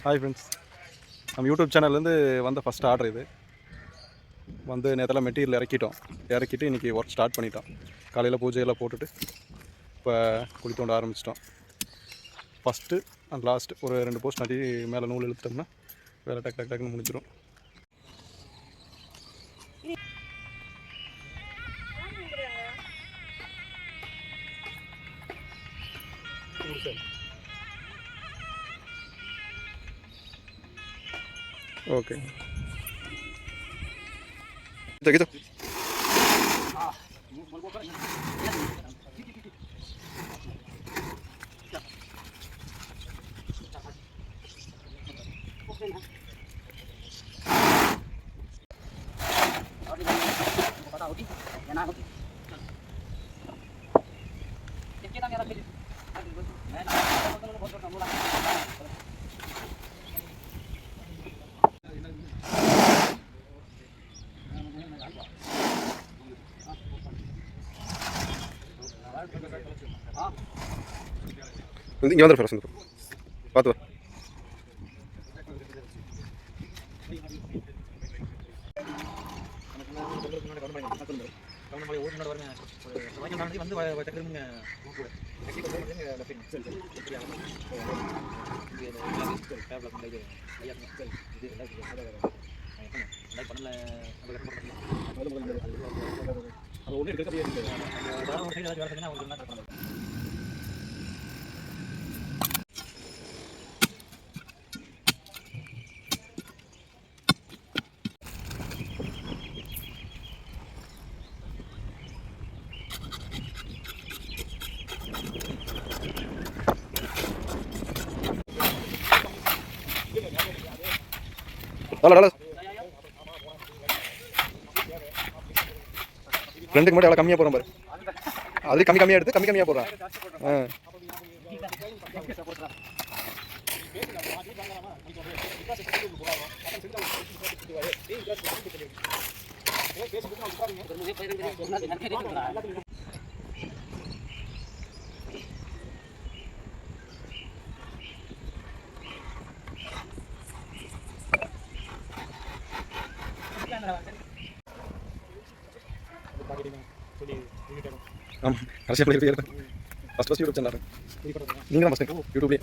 Hi friends, நம்ம YouTube சேனல்லேருந்து வந்த first order இது. நேற்றெல்லாம் மெட்டீரியல் இறக்கிட்டு இன்றைக்கி ஒர்க் ஸ்டார்ட் பண்ணிட்டோம். காலையில் பூஜையெல்லாம் போட்டுட்டு இப்போ குழி தோண்ட ஆரம்பிச்சிட்டோம். ஃபஸ்ட்டு அண்ட் லாஸ்ட்டு ஒரு 2 போஸ்ட் நட்டி மேலே நூல் இழுத்துட்டோம்னா வேலை டக்குன்னு முடிஞ்சிடும். Okay, gitu. இங்கே வந்துடும் ஃப்ரெஷ் பார்த்து வா. ஃப்ரெண்டுக்கு மட்டும் எவ்வளோ கம்மியாக போகிறோம் பாரு. அது கம்மியாக எடுத்து கம்மியாக போடுறான். ஆமாம், கடைசியாக பிள்ளை இருக்கேன். ஃபஸ்ட் யூடியூப் சேனல் நீங்கள் தான் ஃபஸ்ட்டு யூடியூப்லேயே.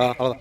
அவ்வளோதான்.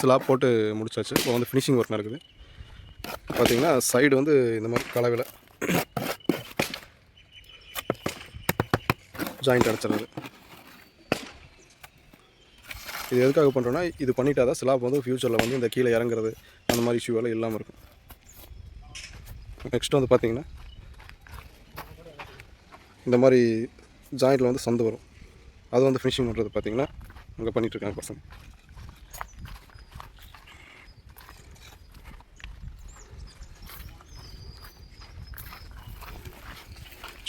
ஸ்லாப் போட்டு முடிச்சாச்சு. இப்போ வந்து ஃபினிஷிங் ஒர்க் நடக்குது. பார்த்தீங்கன்னா சைடு வந்து இந்த மாதிரி கலவையில் ஜாயிண்ட் அடைச்சிடுறது. இது எதுக்காக பண்ணுறோன்னா, இது பண்ணிட்டா தான் ஸ்லாப் வந்து ஃப்யூச்சரில் வந்து இந்த கீழே இறங்குறது அந்த மாதிரி இஷ்யூ எல்லாம் இல்லாமல் இருக்கும். நெக்ஸ்ட் வந்து பார்த்திங்கன்னா இந்த மாதிரி ஜாயிண்டில் வந்து சந்து வரும். அது வந்து ஃபினிஷிங் பண்ணுறது பார்த்திங்கன்னா அங்கே பண்ணிகிட்ருக்காங்க பசங்க.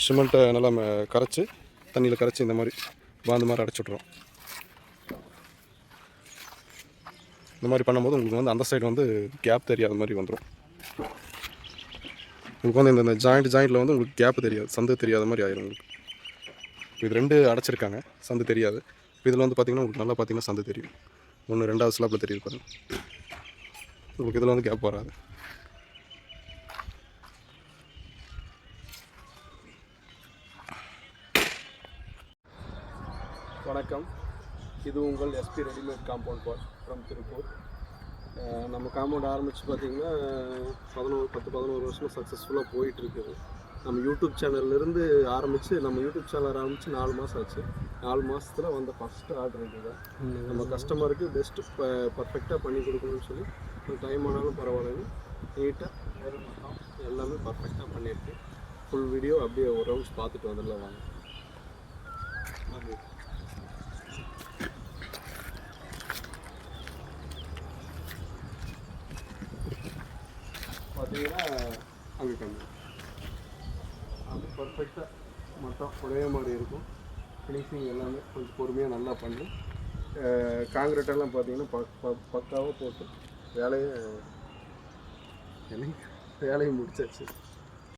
சிமெண்ட்டை நல்லா கரைச்சி தண்ணியில் கரைச்சி இந்த மாதிரி பாந்து மாதிரி அடைச்சி விட்ருவோம். இந்த மாதிரி பண்ணும்போது உங்களுக்கு வந்து அந்த சைடு வந்து கேப் தெரியாத மாதிரி வந்துடும். உங்களுக்கு வந்து இந்த ஜாயிண்டில் வந்து உங்களுக்கு கேப்பு தெரியாது, சந்து தெரியாத மாதிரி ஆயிரும் உங்களுக்கு. இது 2 அடைச்சிருக்காங்க, சந்து தெரியாது. இதில் வந்து பார்த்திங்கன்னா உங்களுக்கு நல்லா பார்த்திங்கன்னா சந்து தெரியும். 1 2வது ஸ்லாப்பில் தெரியுது பாருங்க. உங்களுக்கு இதில் வந்து கேப் வராது. வணக்கம், இது உங்கள் SP readymade compound wall from Tiruppur. நம்ம காம்பவுண்ட் ஆரம்பித்து பார்த்திங்கன்னா 10-11 வருஷமாக சக்ஸஸ்ஃபுல்லாக போயிட்டுருக்குது. நம்ம யூடியூப் சேனல்லேருந்து ஆரம்பித்து 4 மாதம் ஆச்சு. 4 மாதத்தில் வந்த ஃபஸ்ட்டு ஆர்டர் இதுதான். நம்ம கஸ்டமருக்கு பெஸ்ட்டு பர்ஃபெக்டாக பண்ணி கொடுக்கணும்னு சொல்லி டைம் ஆனாலும் பரவாயில்லன்னு நீட்டாக வேறு மட்டும் எல்லாமே பர்ஃபெக்டாக பண்ணியிருக்கு. ஃபுல் வீடியோ அப்படியே ஒரு ரவுண்ட்ஸ் பார்த்துட்டு வந்துடலாம் வாங்க. பார்த்தீங்கன்னா அங்கே கம்மி அது பர்ஃபெக்டாக மட்டும் ஒரே மாதிரி இருக்கும். ஃபினிஷிங் எல்லாமே கொஞ்சம் பொறுமையாக நல்லா பண்ணி காங்கிரீட்டெல்லாம் பார்த்தீங்கன்னா பக்காவாக போட்டு வேலையை முடிச்சாச்சு.